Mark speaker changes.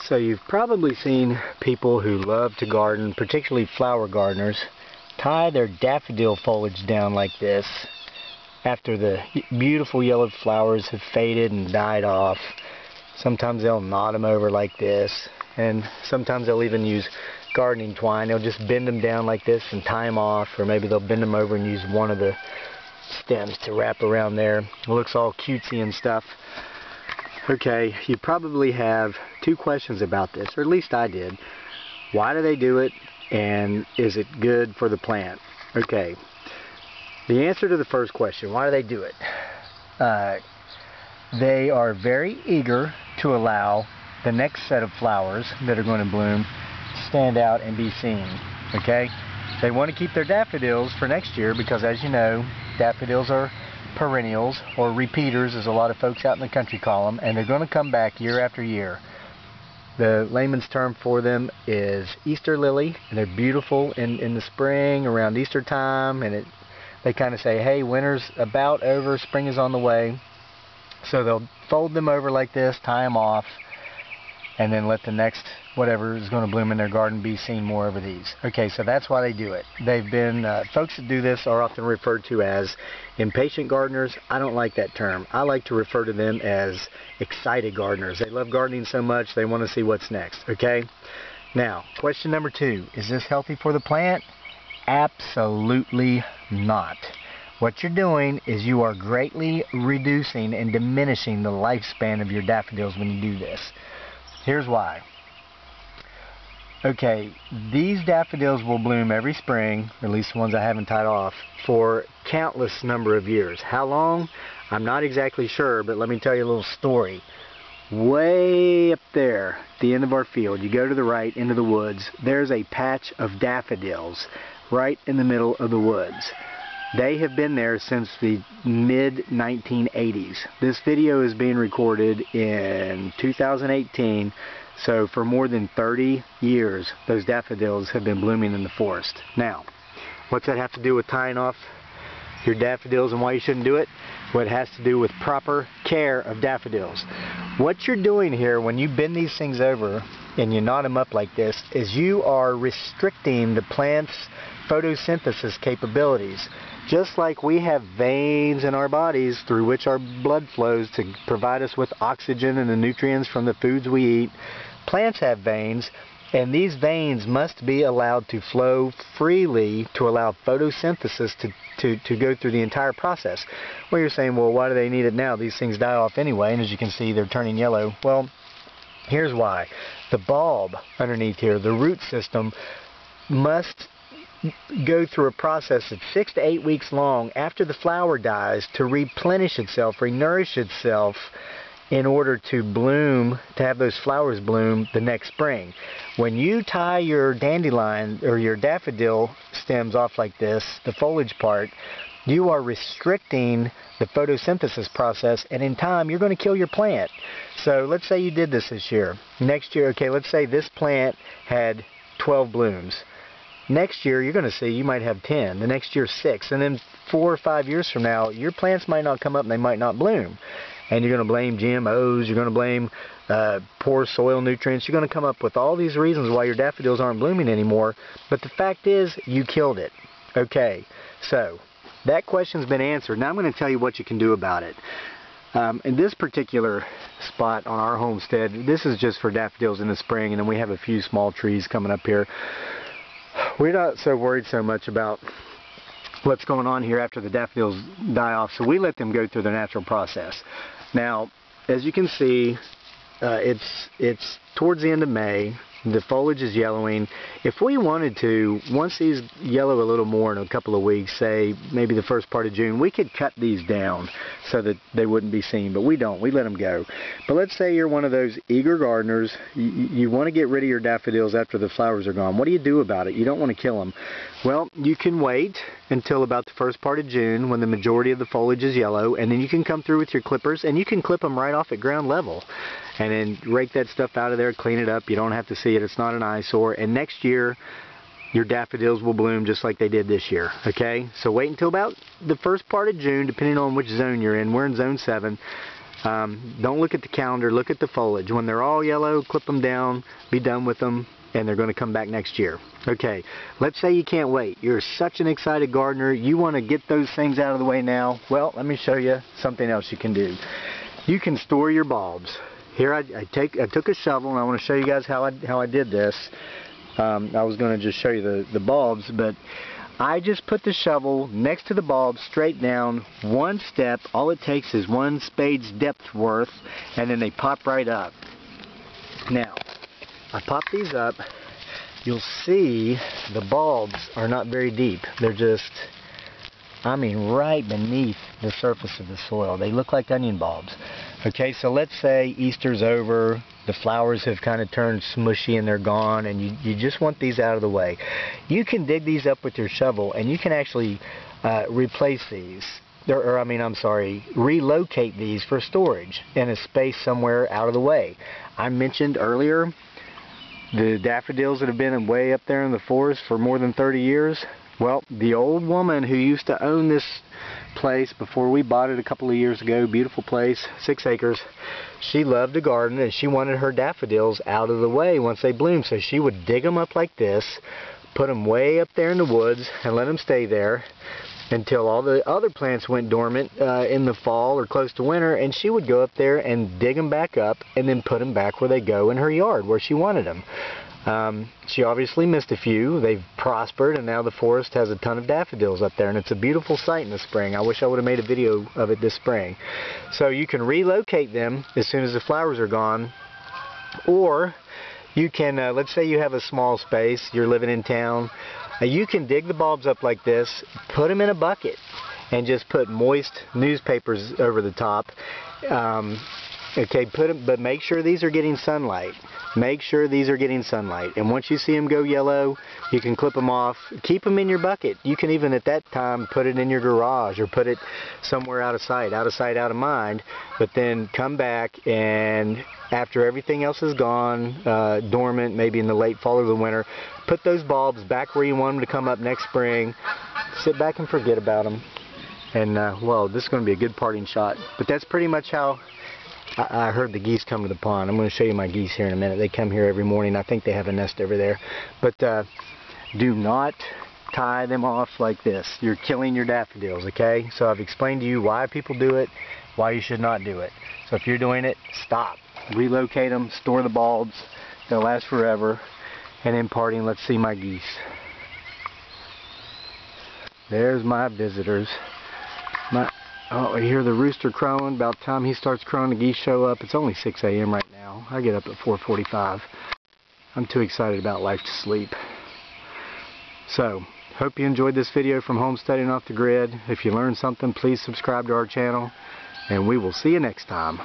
Speaker 1: So you've probably seen people who love to garden, particularly flower gardeners, tie their daffodil foliage down like this after the beautiful yellow flowers have faded and died off. Sometimes they'll knot them over like this, and sometimes they'll even use gardening twine. They'll just bend them down like this and tie them off, or maybe they'll bend them over and use one of the stems to wrap around there. It looks all cutesy and stuff. Okay, you probably have two questions about this, or at least I did. Why do they do it, and is it good for the plant? Okay, the answer to the first question, why do they do it? They are very eager to allow the next set of flowers that are going to bloom to stand out and be seen. Okay, they want to keep their daffodils for next year because, as you know, daffodils are perennials, or repeaters as a lot of folks out in the country call them, and they're going to come back year after year. The layman's term for them is Easter lily, and they're beautiful in the spring around Easter time, and they kind of say, hey, winter's about over, spring is on the way. So they'll fold them over like this, tie them off, and then let the next whatever is going to bloom in their garden be seen more over these. Okay, so that's why they do it. They've been, folks that do this are often referred to as impatient gardeners. I don't like that term. I like to refer to them as excited gardeners. They love gardening so much they want to see what's next. Okay, now question number two, is this healthy for the plant? Absolutely not. What you're doing is you are greatly reducing and diminishing the lifespan of your daffodils when you do this. Here's why. Okay, these daffodils will bloom every spring, or at least the ones I haven't tied off, for countless number of years. How long? I'm not exactly sure, but let me tell you a little story. Way up there at the end of our field, you go to the right into the woods, there's a patch of daffodils right in the middle of the woods. They have been there since the mid-1980s. This video is being recorded in 2018, so for more than 30 years, those daffodils have been blooming in the forest. Now, what's that have to do with tying off your daffodils and why you shouldn't do it? Well, it has to do with proper care of daffodils. What you're doing here when you bend these things over and you knot them up like this is you are restricting the plant's photosynthesis capabilities. Just like we have veins in our bodies through which our blood flows to provide us with oxygen and the nutrients from the foods we eat, plants have veins, and these veins must be allowed to flow freely to allow photosynthesis to go through the entire process. Well, you're saying, well, why do they need it now? These things die off anyway, and as you can see, they're turning yellow. Well, here's why. The bulb underneath here, the root system, must go through a process that's 6 to 8 weeks long after the flower dies to replenish itself, renourish itself in order to bloom, to have those flowers bloom the next spring. When you tie your dandelion or your daffodil stems off like this, the foliage part, you are restricting the photosynthesis process, and in time you're going to kill your plant. So let's say you did this year. Next year, okay, let's say this plant had 12 blooms. Next year, you're going to see you might have 10. The next year, 6. And then 4 or 5 years from now, your plants might not come up and they might not bloom. And you're going to blame GMOs. You're going to blame poor soil nutrients. You're going to come up with all these reasons why your daffodils aren't blooming anymore. But the fact is, you killed it. Okay, so that question's been answered. Now I'm going to tell you what you can do about it. In this particular spot on our homestead, this is just for daffodils in the spring, and then we have a few small trees coming up here. We're not so worried so much about what's going on here after the daffodils die off, so we let them go through their natural process. Now, as you can see, it's towards the end of May. The foliage is yellowing. If we wanted to, once these yellow a little more in a couple of weeks, say maybe the first part of June, we could cut these down so that they wouldn't be seen, but we don't. We let them go. But let's say you're one of those eager gardeners. You want to get rid of your daffodils after the flowers are gone. What do you do about it? You don't want to kill them. Well, you can wait until about the first part of June when the majority of the foliage is yellow, and then you can come through with your clippers and you can clip them right off at ground level. And then rake that stuff out of there, clean it up. You don't have to see it. It's not an eyesore. And next year, your daffodils will bloom just like they did this year. Okay? So wait until about the first part of June, depending on which zone you're in. We're in zone 7. Don't look at the calendar, look at the foliage. When they're all yellow, clip them down, be done with them, and they're going to come back next year. Okay, let's say you can't wait. You're such an excited gardener, you want to get those things out of the way now. Well, let me show you something else you can do. You can store your bulbs. Here I took a shovel, and I want to show you guys how I did this. I was going to just show you the bulbs, but I just put the shovel next to the bulb, straight down, one step. All it takes is one spade's depth worth, and then they pop right up. Now, I pop these up. You'll see the bulbs are not very deep. They're just, I mean, right beneath the surface of the soil. They look like onion bulbs. Okay, so let's say Easter's over, the flowers have kind of turned smushy and they're gone, and you just want these out of the way. You can dig these up with your shovel, and you can actually replace these, relocate these for storage in a space somewhere out of the way. I mentioned earlier the daffodils that have been way up there in the forest for more than 30 years. Well, the old woman who used to own this place before we bought it a couple of years ago, beautiful place, 6 acres, she loved to garden, and she wanted her daffodils out of the way once they bloomed. So she would dig them up like this, put them way up there in the woods, and let them stay there until all the other plants went dormant in the fall or close to winter, and she would go up there and dig them back up and then put them back where they go in her yard where she wanted them. She obviously missed a few. They've prospered, and now the forest has a ton of daffodils up there, and it's a beautiful sight in the spring. I wish I would have made a video of it this spring. So you can relocate them as soon as the flowers are gone, or you can, let's say you have a small space, you're living in town, you can dig the bulbs up like this, put them in a bucket, and just put moist newspapers over the top. Okay, but make sure these are getting sunlight. Make sure these are getting sunlight. And once you see them go yellow, you can clip them off. Keep them in your bucket. You can even at that time put it in your garage or put it somewhere out of sight, out of mind. But then come back, and after everything else is gone, dormant, maybe in the late fall or the winter, put those bulbs back where you want them to come up next spring. Sit back and forget about them. And, well, this is going to be a good parting shot. But that's pretty much how I heard the geese come to the pond. I'm going to show you my geese here in a minute. They come here every morning. I think they have a nest over there. But do not tie them off like this. You're killing your daffodils, okay? So I've explained to you why people do it, why you should not do it. So if you're doing it, stop. Relocate them, store the bulbs. They'll last forever. And in parting, let's see my geese. There's my visitors. Oh, I hear the rooster crowing. About time he starts crowing, the geese show up. It's only 6 a.m. right now. I get up at 4:45. I'm too excited about life to sleep. So, hope you enjoyed this video from Homesteading Off the Grid. If you learned something, please subscribe to our channel, and we will see you next time.